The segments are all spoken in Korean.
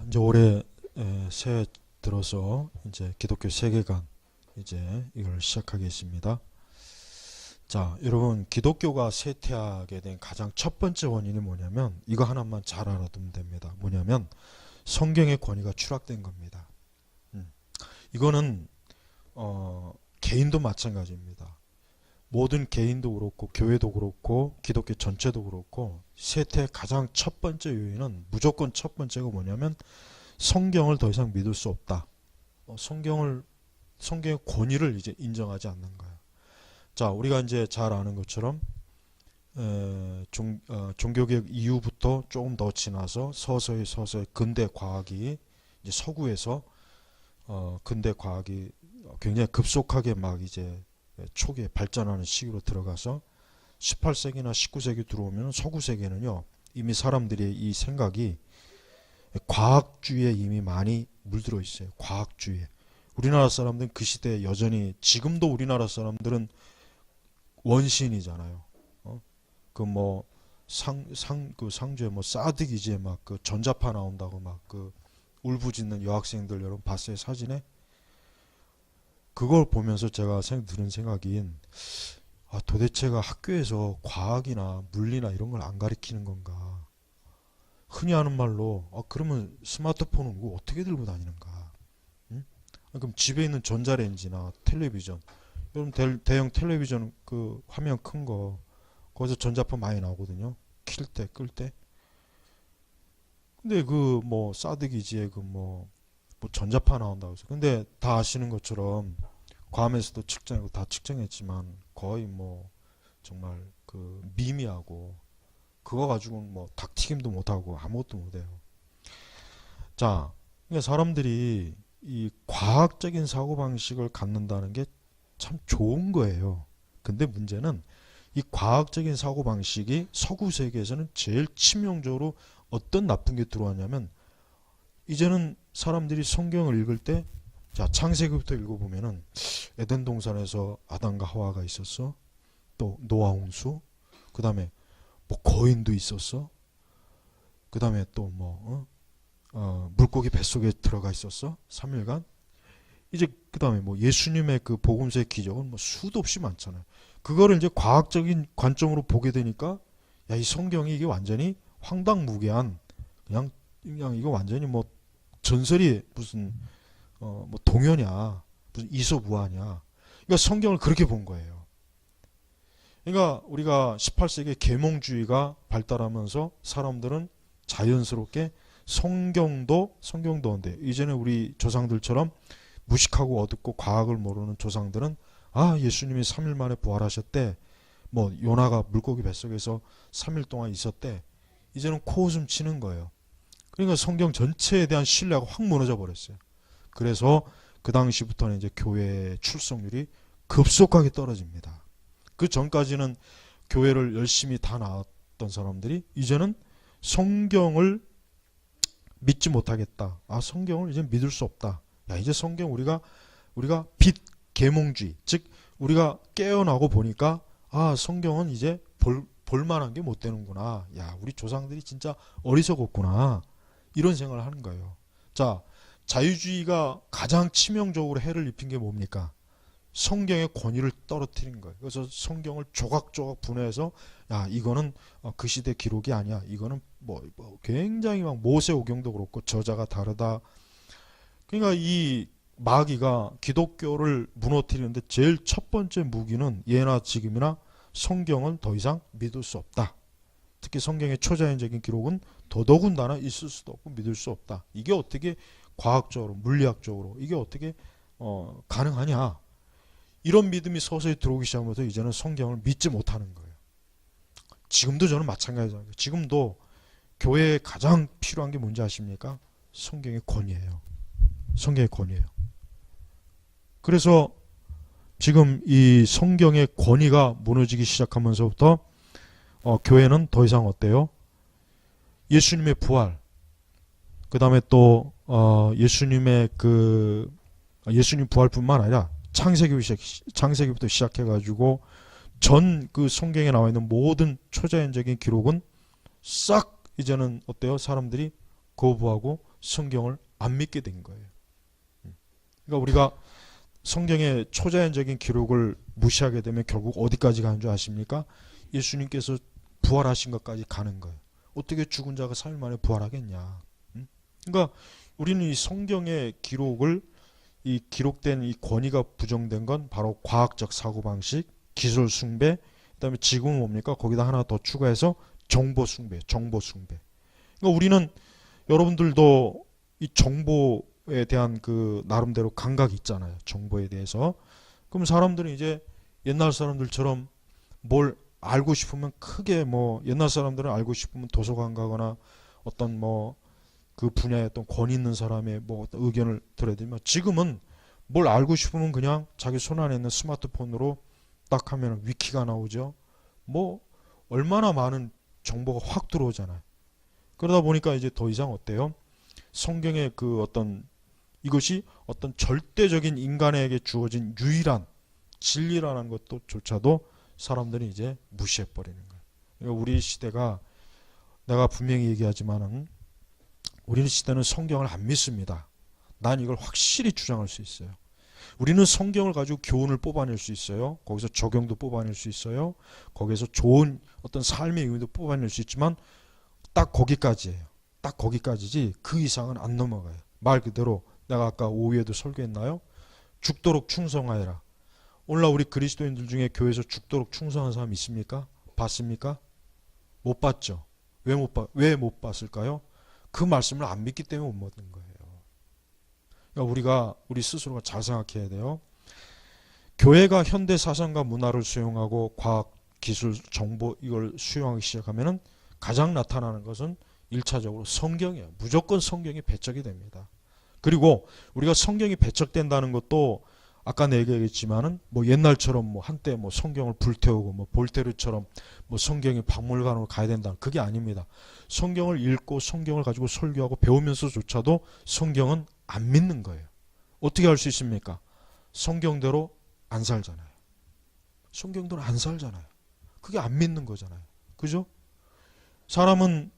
이제 올해 새해 들어서 이제 기독교 세계관 이제 이걸 시작하겠습니다. 자, 여러분 기독교가 쇠퇴하게 된 가장 첫 번째 원인이 뭐냐면 이거 하나만 잘 알아두면 됩니다. 뭐냐면 성경의 권위가 추락된 겁니다. 이거는 개인도 마찬가지입니다. 모든 개인도 그렇고 교회도 그렇고 기독교 전체도 그렇고 쇠퇴의 가장 첫 번째 요인은 무조건 첫 번째가 뭐냐면 성경을 더 이상 믿을 수 없다. 성경의 권위를 이제 인정하지 않는 거예요. 자, 우리가 이제 잘 아는 것처럼 종교개혁 이후부터 조금 더 지나서 서서히 근대 과학이 이제 서구에서 근대 과학이 굉장히 급속하게 막 이제 초기에 발전하는 시기로 들어가서 18세기나 19세기 들어오면 서구 세계는요 이미 사람들의 이 생각이 과학주의에 이미 많이 물들어 있어요. 과학주의에. 우리나라 사람들은 그 시대에 여전히 지금도 우리나라 사람들은 원시인이잖아요. 그 상주에 사드기지에 막 그 전자파 나온다고 막 그 울부짖는 여학생들 여러분 봤어요 사진에? 그걸 보면서 제가 드는 생각이 도대체가 학교에서 과학이나 물리나 이런 걸 안 가르치는 건가? 흔히 하는 말로 그러면 스마트폰은 뭐 어떻게 들고 다니는가? 응? 그럼 집에 있는 전자레인지나 텔레비전 여러분 대형 텔레비전 그 화면 큰 거 거기서 전자파 많이 나오거든요. 킬 때, 끌 때. 근데 그 사드기지에 전자파 나온다고 해서 근데 다 아시는 것처럼 괌에서도 측정하고 다 측정했지만 거의 정말 그 미미하고 그거 가지고는 닭튀김도 못하고 아무것도 못해요. 자, 그러니까 사람들이 이 과학적인 사고방식을 갖는다는 게 참 좋은 거예요. 근데 문제는 이 과학적인 사고방식이 서구 세계에서는 제일 치명적으로 어떤 나쁜 게 들어왔냐면 이제는 사람들이 성경을 읽을 때 자, 창세기부터 읽어보면은 에덴 동산에서 아담과 하와가 있었어. 또 노아 홍수. 그 다음에 거인도 있었어. 그 다음에 또 물고기 뱃속에 들어가 있었어. 3일간. 이제 그 다음에 예수님의 그 복음서의 기적은 수도 없이 많잖아요. 그거를 이제 과학적인 관점으로 보게 되니까 야, 이 성경이 이게 완전히 황당무계한 그냥 이거 완전히 전설이 무슨 동요냐 무슨 이솝우화냐. 그러니까 성경을 그렇게 본 거예요. 그러니까 우리가 18세기에 계몽주의가 발달하면서 사람들은 자연스럽게 성경도 한데 이제는 우리 조상들처럼 무식하고 어둡고 과학을 모르는 조상들은 예수님이 3일 만에 부활하셨대. 요나가 물고기 뱃속에서 3일 동안 있었대. 이제는 코웃음 치는 거예요. 그러니까 성경 전체에 대한 신뢰가 확 무너져 버렸어요. 그래서 그 당시부터는 이제 교회의 출석률이 급속하게 떨어집니다. 그 전까지는 교회를 열심히 다 나왔던 사람들이 이제는 성경을 믿지 못하겠다. 성경을 이제 믿을 수 없다. 야, 이제 성경 우리가 빛 계몽주의, 즉 우리가 깨어나고 보니까 성경은 이제 볼만한 게 못 되는구나. 야, 우리 조상들이 진짜 어리석었구나. 이런 생각을 하는 거예요. 자, 자유주의가 가장 치명적으로 해를 입힌 게 뭡니까? 성경의 권위를 떨어뜨린 거예요. 그래서 성경을 조각조각 분해해서 야, 이거는 그 시대 기록이 아니야. 이거는 굉장히 막 모세오경도 그렇고 저자가 다르다. 그러니까 이 마귀가 기독교를 무너뜨리는데 제일 첫 번째 무기는 예나 지금이나 성경은 더 이상 믿을 수 없다. 특히 성경의 초자연적인 기록은 더더군다나 있을 수도 없고 믿을 수 없다. 이게 어떻게 과학적으로 물리학적으로 이게 어떻게 가능하냐. 이런 믿음이 서서히 들어오기 시작하면서 이제는 성경을 믿지 못하는 거예요. 지금도 저는 마찬가지예요. 지금도 교회에 가장 필요한 게 뭔지 아십니까? 성경의 권위예요. 성경의 권위예요. 그래서 지금 이 성경의 권위가 무너지기 시작하면서부터 교회는 더 이상 어때요? 예수님의 부활, 그 다음에 또 예수님의 예수님 부활뿐만 아니라 창세기부터 시작해가지고 전 그 성경에 나와 있는 모든 초자연적인 기록은 싹 이제는 어때요? 사람들이 거부하고 성경을 안 믿게 된 거예요. 그러니까 우리가 성경의 초자연적인 기록을 무시하게 되면 결국 어디까지 가는 줄 아십니까? 예수님께서 부활하신 것까지 가는 거예요. 어떻게 죽은 자가 3일 만에 부활하겠냐. 그러니까 우리는 이 성경의 기록을, 이 기록된 이 권위가 부정된 건 바로 과학적 사고방식, 기술 숭배, 그다음에 지금은 뭡니까? 거기다 하나 더 추가해서 정보 숭배, 정보 숭배. 그러니까 우리는, 여러분들도 이 정보에 대한 그 나름대로 감각이 있잖아요. 정보에 대해서. 그럼 사람들은 이제 옛날 사람들처럼 뭘 알고 싶으면 크게 뭐, 옛날 사람들은 알고 싶으면 도서관 가거나 어떤 뭐 그 분야에 어떤 권위 있는 사람의 뭐 어떤 의견을 들어야 되지만, 지금은 뭘 알고 싶으면 그냥 자기 손 안에 있는 스마트폰으로 딱 하면 위키가 나오죠. 뭐 얼마나 많은 정보가 확 들어오잖아요. 그러다 보니까 이제 더 이상 어때요? 성경의 그 어떤, 이것이 어떤 절대적인 인간에게 주어진 유일한 진리라는 것도 조차도 사람들이 이제 무시해버리는 거예요. 그러니까 우리 시대가, 내가 분명히 얘기하지만은 우리 시대는 성경을 안 믿습니다. 난 이걸 확실히 주장할 수 있어요. 우리는 성경을 가지고 교훈을 뽑아낼 수 있어요. 거기서 적용도 뽑아낼 수 있어요. 거기서 좋은 어떤 삶의 의미도 뽑아낼 수 있지만 딱 거기까지예요. 딱 거기까지지 그 이상은 안 넘어가요. 말 그대로 내가 아까 오후에도 설교했나요? 죽도록 충성하여라. 오늘날 우리 그리스도인들 중에 교회에서 죽도록 충성한 사람 있습니까? 봤습니까? 못 봤죠. 왜 못 봤을까요? 그 말씀을 안 믿기 때문에 못 받는 거예요. 그러니까 우리 스스로가 잘 생각해야 돼요. 교회가 현대 사상과 문화를 수용하고 과학, 기술, 정보 이걸 수용하기 시작하면은 가장 나타나는 것은 1차적으로 성경이에요. 무조건 성경이 배척이 됩니다. 그리고 우리가 성경이 배척된다는 것도 아까 내가 얘기했지만은 뭐 옛날처럼 뭐 한때 뭐 성경을 불태우고 뭐 볼테르처럼 뭐 성경의 박물관으로 가야 된다, 그게 아닙니다. 성경을 읽고 성경을 가지고 설교하고 배우면서조차도 성경은 안 믿는 거예요. 어떻게 할 수 있습니까? 성경대로 안 살잖아요. 성경대로 안 살잖아요. 그게 안 믿는 거잖아요. 그죠? 사람은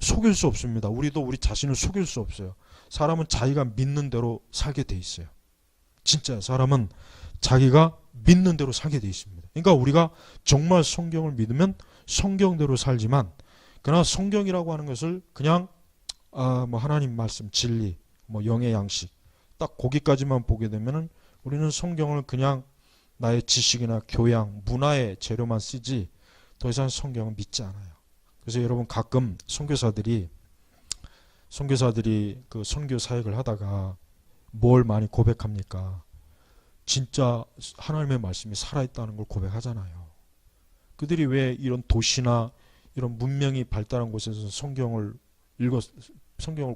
속일 수 없습니다. 우리도 우리 자신을 속일 수 없어요. 사람은 자기가 믿는 대로 살게 돼 있어요. 진짜 사람은 자기가 믿는 대로 살게 돼 있습니다. 그러니까 우리가 정말 성경을 믿으면 성경대로 살지만, 그러나 성경이라고 하는 것을 그냥 뭐 하나님 말씀, 진리, 뭐 영의 양식 딱 거기까지만 보게 되면은 우리는 성경을 그냥 나의 지식이나 교양, 문화의 재료만 쓰지 더 이상 성경을 믿지 않아요. 그래서 여러분 가끔 선교사들이 그 선교 사역을 하다가 뭘 많이 고백합니까? 진짜 하나님의 말씀이 살아있다는 걸 고백하잖아요. 그들이 왜 이런 도시나 이런 문명이 발달한 곳에서 성경을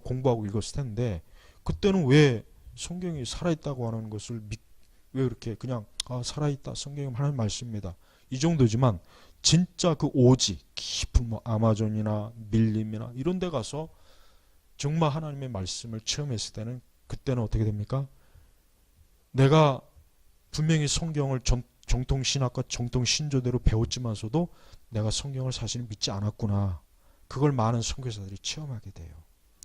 공부하고 읽었을 텐데, 그때는 왜 성경이 살아있다고 하는 것을 왜 그렇게 그냥 살아있다, 성경이 하나님 말씀입니다, 이 정도지만 진짜 그 오지 깊은 뭐 아마존이나 밀림이나 이런 데 가서 정말 하나님의 말씀을 체험했을 때는, 그때는 어떻게 됩니까? 내가 분명히 성경을 정통신학과 정통신조대로 배웠지만서도 내가 성경을 사실 믿지 않았구나. 그걸 많은 선교사들이 체험하게 돼요.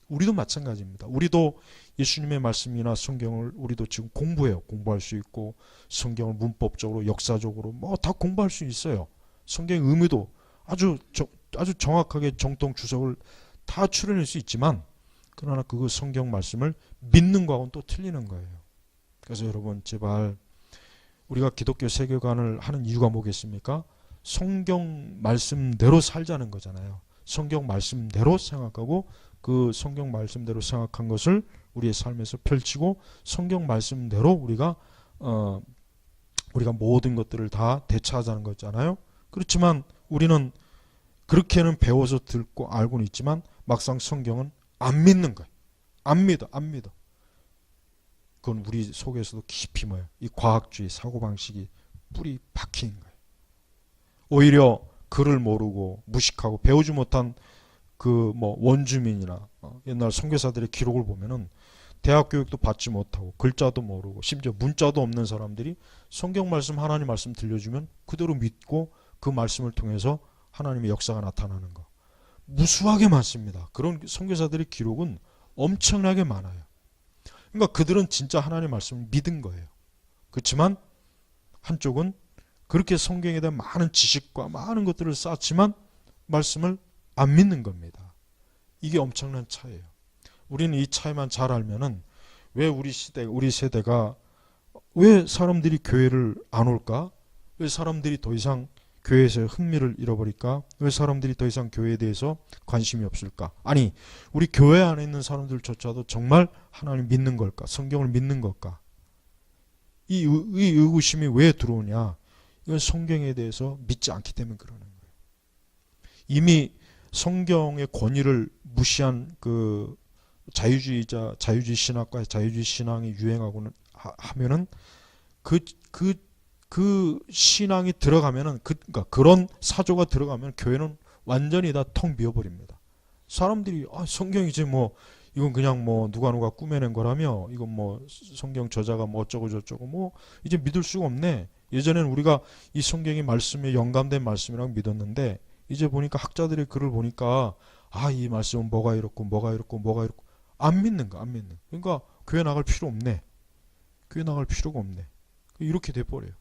우리도 마찬가지입니다. 우리도 예수님의 말씀이나 성경을 우리도 지금 공부해요. 공부할 수 있고 성경을 문법적으로, 역사적으로 뭐 다 공부할 수 있어요. 성경의 의미도 아주 정확하게 정통 주석을 다 추려낼 수 있지만, 그러나 그 성경 말씀을 믿는 거하고는 또 틀리는 거예요. 그래서 여러분 제발, 우리가 기독교 세계관을 하는 이유가 뭐겠습니까? 성경 말씀대로 살자는 거잖아요. 성경 말씀대로 생각하고 그 성경 말씀대로 생각한 것을 우리의 삶에서 펼치고 성경 말씀대로 우리가 모든 것들을 다 대처하자는 거잖아요. 그렇지만 우리는 그렇게는 배워서 듣고 알고는 있지만 막상 성경은 안 믿는 거예요. 안 믿어. 그건 우리 속에서도 깊이 뭐예요? 이 과학주의 사고방식이 뿌리 박힌 거예요. 오히려 글을 모르고 무식하고 배우지 못한 그 뭐 원주민이나 옛날 선교사들의 기록을 보면은 대학 교육도 받지 못하고 글자도 모르고 심지어 문자도 없는 사람들이 성경 말씀, 하나님 말씀 들려주면 그대로 믿고 그 말씀을 통해서 하나님의 역사가 나타나는 거 무수하게 많습니다. 그런 선교사들의 기록은 엄청나게 많아요. 그러니까 그들은 진짜 하나님의 말씀을 믿은 거예요. 그렇지만 한쪽은 그렇게 성경에 대한 많은 지식과 많은 것들을 쌓지만 말씀을 안 믿는 겁니다. 이게 엄청난 차이예요. 우리는 이 차이만 잘 알면은 왜 우리 세대가 왜 사람들이 교회를 안 올까? 왜 사람들이 더 이상 교회에서 흥미를 잃어버릴까? 왜 사람들이 더 이상 교회에 대해서 관심이 없을까? 아니, 우리 교회 안에 있는 사람들조차도 정말 하나님 믿는 걸까? 성경을 믿는 걸까? 이 의구심이 왜 들어오냐? 이건 성경에 대해서 믿지 않기 때문에 그러는 거예요. 이미 성경의 권위를 무시한 그 자유주의 신학과 자유주의 신앙이 유행하고는 하면은 그 신앙이 들어가면은 그러니까 그런 사조가 들어가면 교회는 완전히 다 텅 비어버립니다. 사람들이 성경이지 뭐 이건 그냥 뭐 누가 꾸며낸 거라며 이건 뭐 성경 저자가 뭐 어쩌고 저쩌고 뭐 이제 믿을 수가 없네. 예전에는 우리가 이 성경이 말씀에 영감된 말씀이라고 믿었는데 이제 보니까 학자들의 글을 보니까 이 말씀은 뭐가 이렇고 안 믿는 거. 그러니까 교회 나갈 필요 없네. 교회 나갈 필요가 없네. 이렇게 돼버려요.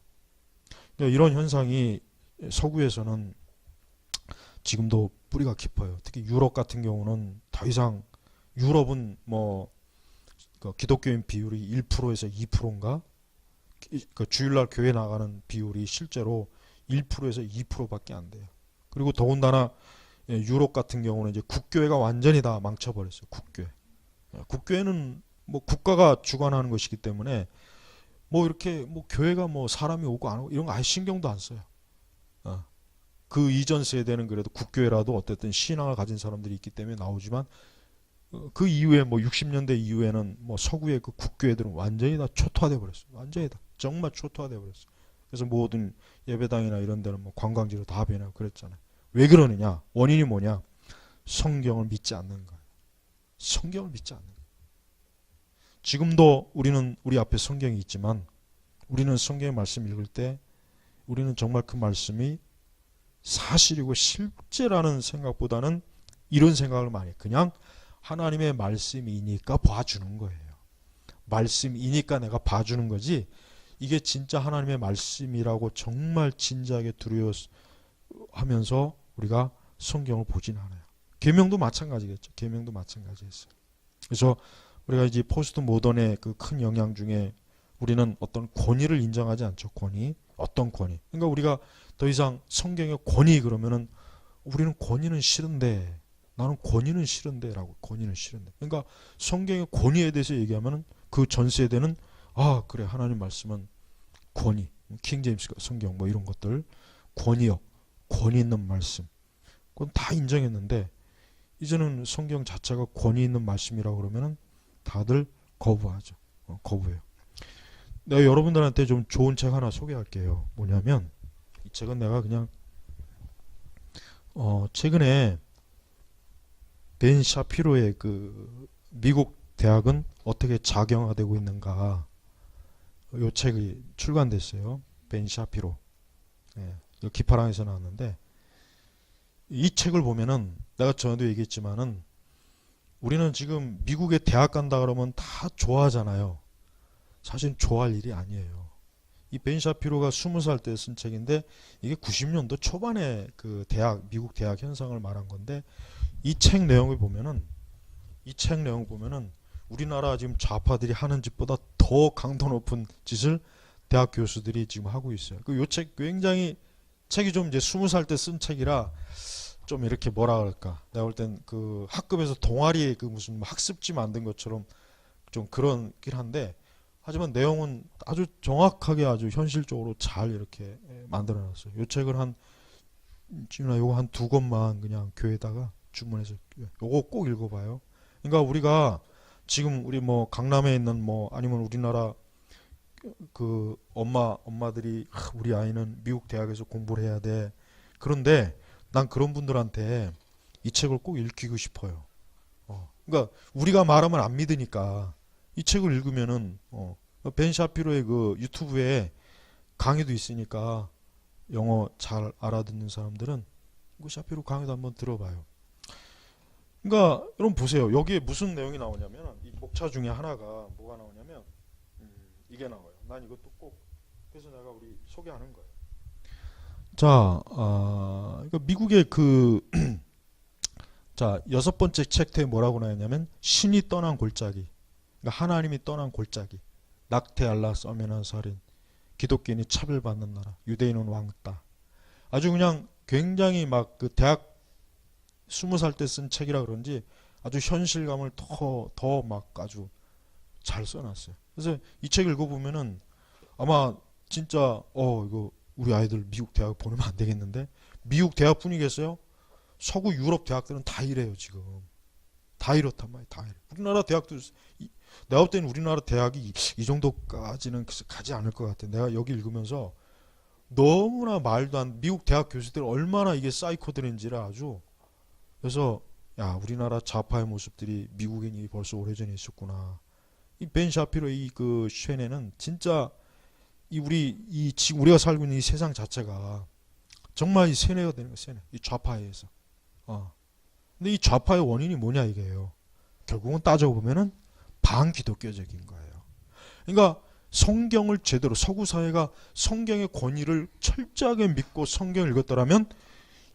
그러니까 이런 현상이 서구에서는 지금도 뿌리가 깊어요. 특히 유럽 같은 경우는 더 이상 유럽은 뭐 기독교인 비율이 1%에서 2%인가? 그 주일날 교회 나가는 비율이 실제로 1%에서 2%밖에 안 돼요. 그리고 더군다나 유럽 같은 경우는 이제 국교회가 완전히 다 망쳐버렸어요. 국교회는 뭐 국가가 주관하는 것이기 때문에 뭐 이렇게 뭐 교회가 뭐 사람이 오고 안 오고 이런 거 아예 신경도 안 써요. 그 이전 세대는 그래도 국교회라도 어쨌든 신앙을 가진 사람들이 있기 때문에 나오지만 그 이후에 뭐 60년대 이후에는 뭐 서구의 그 국교회들은 완전히 다 초토화돼 버렸어요. 완전히 다 정말 초토화돼 버렸어요. 그래서 모든 예배당이나 이런 데는 뭐 관광지로 다 변하고 그랬잖아요. 왜 그러느냐? 원인이 뭐냐? 성경을 믿지 않는 거예요. 성경을 믿지 않는 거예요. 지금도 우리는 우리 앞에 성경이 있지만 우리는 성경의 말씀 읽을 때 우리는 정말 그 말씀이 사실이고 실제라는 생각보다는 이런 생각을 많이 해요. 그냥 하나님의 말씀이니까 봐주는 거예요. 말씀이니까 내가 봐주는 거지 이게 진짜 하나님의 말씀이라고 정말 진지하게 두려워하면서 우리가 성경을 보진 않아요. 계명도 마찬가지겠죠. 계명도 마찬가지였어요. 그래서 우리가 이제 포스트 모던의 그 큰 영향 중에 우리는 어떤 권위를 인정하지 않죠. 어떤 권위. 그러니까 우리가 더 이상 성경의 권위 그러면은 우리는 권위는 싫은데 나는 권위는 싫은데라고 권위는 싫은데. 그러니까 성경의 권위에 대해서 얘기하면은 그 전 세대는 그래 하나님 말씀은 권위, 킹제임스 성경 뭐 이런 것들 권위 있는 말씀 그건 다 인정했는데 이제는 성경 자체가 권위 있는 말씀이라고 그러면은 다들 거부하죠. 거부해요. 내가 여러분들한테 좀 좋은 책 하나 소개할게요. 뭐냐면 이 책은 내가 그냥 최근에 벤 샤피로의 그 미국 대학은 어떻게 작용화되고 있는가 이 책이 출간됐어요. 벤 샤피로. 기파랑에서 나왔는데 이 책을 보면은 내가 전에도 얘기했지만은 우리는 지금 미국에 대학 간다 그러면 다 좋아하잖아요. 사실 좋아할 일이 아니에요. 이 벤 샤피로가 20살 때 쓴 책인데 이게 90년도 초반에 그 미국 대학 현상을 말한 건데 이 책 내용을 보면은 우리나라 지금 좌파들이 하는 짓보다 더 강도 높은 짓을 대학 교수들이 지금 하고 있어요. 요 책 굉장히 책이 좀 이제 20살 때 쓴 책이라 좀 이렇게 뭐라 그럴까. 내가 볼 땐 그 학급에서 동아리에 그 무슨 학습지 만든 것처럼 좀 그런긴 한데 하지만 내용은 아주 정확하게 아주 현실적으로 잘 이렇게 만들어 놨어요. 요 책을 요거 한 2권만 그냥 교회에다가 주문해서 요거 꼭 읽어봐요. 그러니까 우리가 지금 우리 뭐 강남에 있는 뭐 아니면 우리나라 그 엄마들이 우리 아이는 미국 대학에서 공부를 해야 돼. 그런데 난 그런 분들한테 이 책을 꼭 읽히고 싶어요. 그러니까 우리가 말하면 안 믿으니까 이 책을 읽으면은 벤 샤피로의 그 유튜브에 강의도 있으니까 영어 잘 알아듣는 사람들은 그 샤피로 강의도 한번 들어봐요. 그러니까 여러분 보세요. 여기에 무슨 내용이 나오냐면 이 목차 중에 하나가 뭐가 나오냐면 이게 나와요. 난 이것도 꼭 그래서 내가 우리 소개하는 거예요. 자, 그러니까 미국의 그 자, 여섯 번째 챕터에 뭐라고 나왔냐면 신이 떠난 골짜기. 그러니까 하나님이 떠난 골짜기. 낙태, 알라, 써면한 살인. 기독교인이 차별받는 나라. 유대인은 왕따. 아주 그냥 굉장히 막 그 대학 20살 때 쓴 책이라 그런지 아주 현실감을 더 막 아주 잘 써놨어요. 그래서 이 책 읽어보면은 아마 진짜 이거 우리 아이들 미국 대학 보내면 안 되겠는데 미국 대학뿐이겠어요? 서구 유럽 대학들은 다 이래요 지금. 다 이렇단 말이에요. 다 이래. 우리나라 대학도 내가 볼 때는 우리나라 대학이 이 정도까지는 가지 않을 것 같아. 내가 여기 읽으면서 너무나 말도 안 미국 대학 교수들 얼마나 이게 사이코들인지를 아주 그래서 야 우리나라 좌파의 모습들이 미국인이 벌써 오래전에 있었구나. 이 벤 샤피로 이 그 쉐네는 진짜 이 우리 이 지금 우리가 살고 있는 이 세상 자체가 정말 이 세뇌가 되는 거예요. 세뇌. 이 좌파에 의해서. 근데 이 좌파의 원인이 뭐냐 이게요. 결국은 따져보면은 반기독교적인 거예요. 그러니까 성경을 제대로 서구 사회가 성경의 권위를 철저하게 믿고 성경을 읽었더라면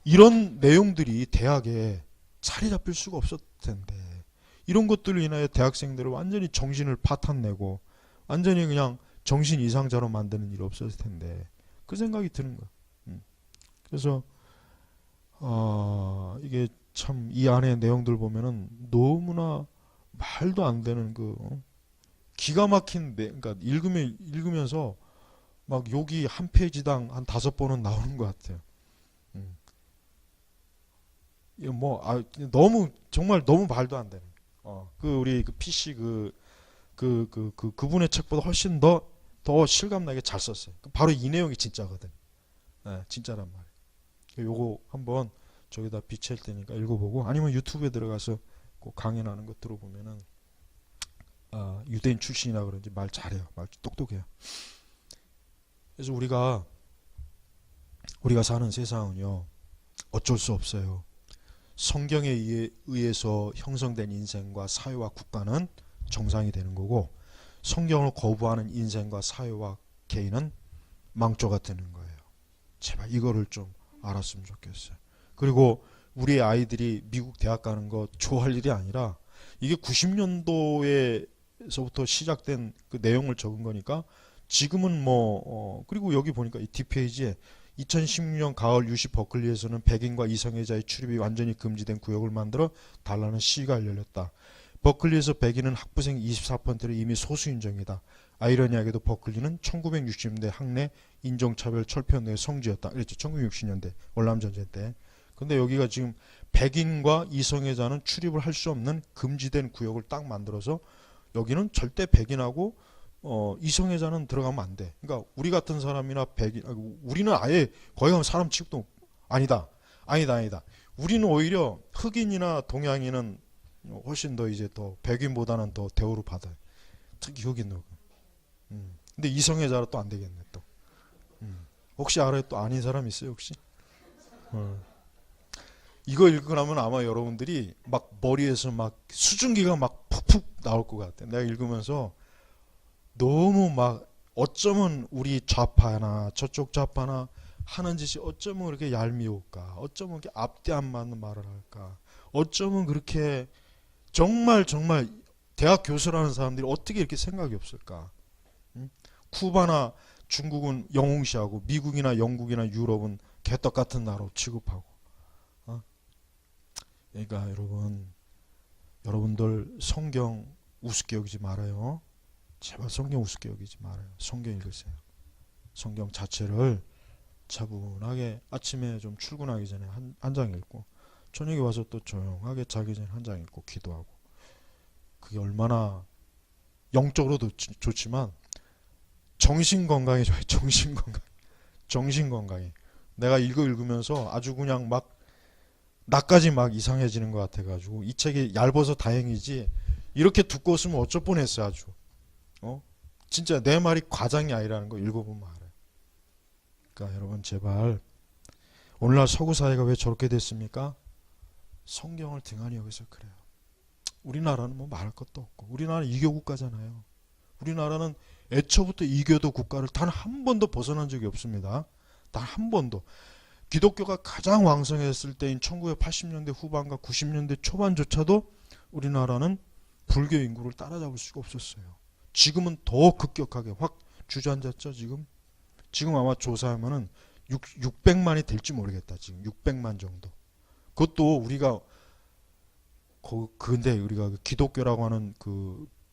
이런 내용들이 대학에 자리 잡힐 수가 없었을 텐데 이런 것들로 인하여 대학생들을 완전히 정신을 파탄내고 완전히 그냥 정신 이상자로 만드는 일이 없었을 텐데 그 생각이 드는 거예요. 그래서 이게 참 이 안에 내용들 보면은 너무나 말도 안 되는 그 기가 막힌 그러니까 읽으면서 막 욕이 한 페이지당 한 5번은 나오는 것 같아요. 이거 뭐 너무 정말 너무 말도 안 되는. 그 우리 그 PC 그분의 책보다 훨씬 더 실감나게 잘 썼어요. 바로 이 내용이 진짜거든. 네, 진짜란 말이에요. 요거 한번 저기다 비칠 테니까 읽어보고 아니면 유튜브에 들어가서 꼭 강연하는 거 들어보면은 유대인 출신이라 그런지 말 잘해요. 말 똑똑해요. 그래서 우리가 사는 세상은요 어쩔 수 없어요. 성경에 의해서 형성된 인생과 사회와 국가는 정상이 되는 거고 성경을 거부하는 인생과 사회와 개인은 망조가 되는 거예요. 제발 이거를 좀 알았으면 좋겠어요. 그리고 우리 아이들이 미국 대학 가는 거 좋아할 일이 아니라 이게 90년도에서부터 시작된 그 내용을 적은 거니까 지금은 그리고 여기 보니까 이 뒷페이지에 2016년 가을 UC 버클리에서는 백인과 이성애자의 출입이 완전히 금지된 구역을 만들어 달라는 시위가 열렸다. 버클리에서 백인은 학부생 24%를 이미 소수 인정이다. 아이러니하게도 버클리는 1960년대 학내 인종차별 철폐운동의 성지였다. 그랬죠. 1960년대 월남전쟁 때. 근데 여기가 지금 백인과 이성애자는 출입을 할 수 없는 금지된 구역을 딱 만들어서 여기는 절대 백인하고 이성애자는 들어가면 안 돼. 그러니까 우리 같은 사람이나 백인, 우리는 아예 거기 가면 사람 취급도 아니다. 우리는 오히려 흑인이나 동양인은 훨씬 더 이제 더 백인보다는 더 대우를 받아요. 특히 흑인들. 근데 이성애자로 또 안 되겠네 또. 혹시 알아요? 또 아닌 사람 있어요 혹시? 이거 읽고 나면 아마 여러분들이 막 머리에서 막 수증기가 막 푹푹 나올 것 같아요. 내가 읽으면서 너무 막 어쩌면 우리 좌파나 저쪽 좌파나 하는 짓이 어쩌면 그렇게 얄미울까? 어쩌면 그렇게 앞뒤 안 맞는 말을 할까? 어쩌면 그렇게 정말 대학 교수라는 사람들이 어떻게 이렇게 생각이 없을까? 쿠바나 중국은 영웅시하고 미국이나 영국이나 유럽은 개떡 같은 나라로 취급하고. 그러니까 여러분들 성경 우습게 여기지 말아요. 제발 성경 우습게 여기지 말아요. 성경 읽으세요. 성경 자체를 차분하게 아침에 좀 출근하기 전에 한 장 읽고 저녁에 와서 또 조용하게 자기 전에 한 장 읽고 기도하고 그게 얼마나 영적으로도 좋지만 정신 건강에 좋아요. 정신 건강에 내가 읽으면서 아주 그냥 막 나까지 막 이상해지는 것 같아가지고 이 책이 얇아서 다행이지 이렇게 두꺼웠으면 어쩔 뻔했어요. 아주 진짜 내 말이 과장이 아니라는 거 읽어보면 알아요. 그러니까 여러분 제발 오늘날 서구 사회가 왜 저렇게 됐습니까? 성경을 등한히 여기서 그래요. 우리나라는 뭐 말할 것도 없고, 우리나라는 이교 국가잖아요. 우리나라는 애초부터 이교도 국가를 단 한 번도 벗어난 적이 없습니다. 단 한 번도. 기독교가 가장 왕성했을 때인 1980년대 후반과 90년대 초반조차도 우리나라는 불교 인구를 따라잡을 수가 없었어요. 지금은 더 급격하게 확 주저앉았죠. 지금 아마 조사하면은 600만이 될지 모르겠다. 지금 600만 정도. 그것도 우리가 근데 우리가 기독교라고 하는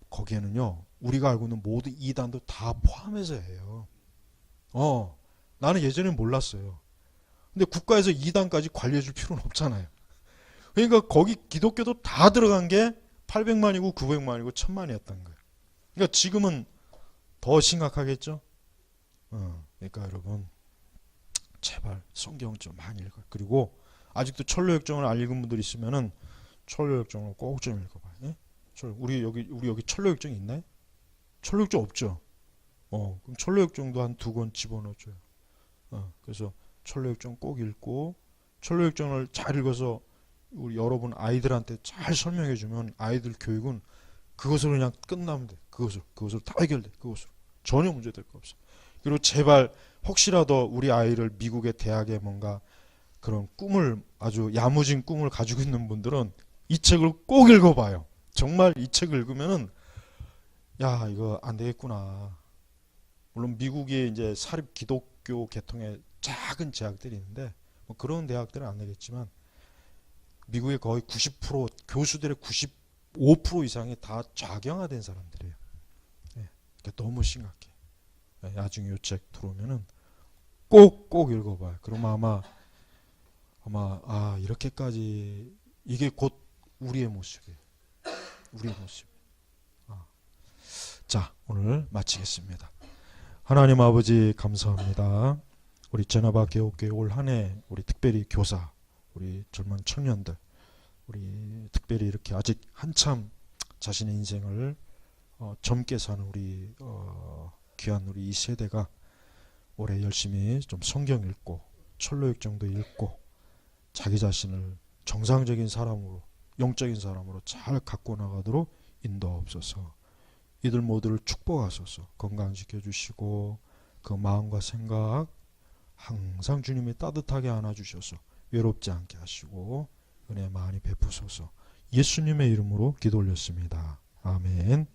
거기에는요, 우리가 알고 있는 모든 이단도 다 포함해서 해요. 나는 예전에 몰랐어요. 근데 국가에서 이단까지 관리해 줄 필요는 없잖아요. 그러니까 거기 기독교도 다 들어간 게 800만이고 900만이고 1000만이었던 거예요. 그러니까 지금은 더 심각하겠죠. 그러니까 여러분, 제발 성경 좀 많이 읽어요. 그리고 아직도 천로역정을 안 읽은 분들 있으면은 천로역정을 꼭 좀 읽어봐요. 예? 우리 여기 천로역정 있나요? 천로역정 없죠. 그럼 천로역정도 한 2권 집어넣어줘요. 그래서 천로역정 꼭 읽고, 천로역정을 잘 읽어서 우리 여러분 아이들한테 잘 설명해주면 아이들 교육은 그것으로 그냥 끝나면 돼. 그것으로 다 해결돼. 그것으로 전혀 문제될 거 없어. 그리고 제발 혹시라도 우리 아이를 미국의 대학에 뭔가 그런 꿈을, 아주 야무진 꿈을 가지고 있는 분들은 이 책을 꼭 읽어봐요. 정말 이 책을 읽으면은 야, 이거 안 되겠구나. 물론 미국의 이제 사립 기독교 계통의 작은 대학들이 있는데 뭐 그런 대학들은 안 되겠지만 미국의 거의 90% 교수들의 95% 이상이 다 좌경화된 사람들이에요. 예, 그러니까 너무 심각해. 나중에 이 책 들어오면은 꼭 읽어봐요. 그러면 아마 이렇게까지 이게 곧 우리의 모습이에요. 우리의 모습. 자, 오늘 마치겠습니다. 하나님 아버지 감사합니다. 우리 제나바 개옥교회 올 한 해 우리 특별히 교사, 우리 젊은 청년들, 우리 특별히 이렇게 아직 한참 자신의 인생을 젊게 사는 우리 귀한 우리 이 세대가 올해 열심히 좀 성경 읽고 천로역정도 읽고 자기 자신을 정상적인 사람으로, 영적인 사람으로 잘 갖고 나가도록 인도하옵소서. 이들 모두를 축복하소서. 건강지켜 주시고 그 마음과 생각 항상 주님이 따뜻하게 안아주셔서 외롭지 않게 하시고 은혜 많이 베푸소서. 예수님의 이름으로 기도 올렸습니다. 아멘.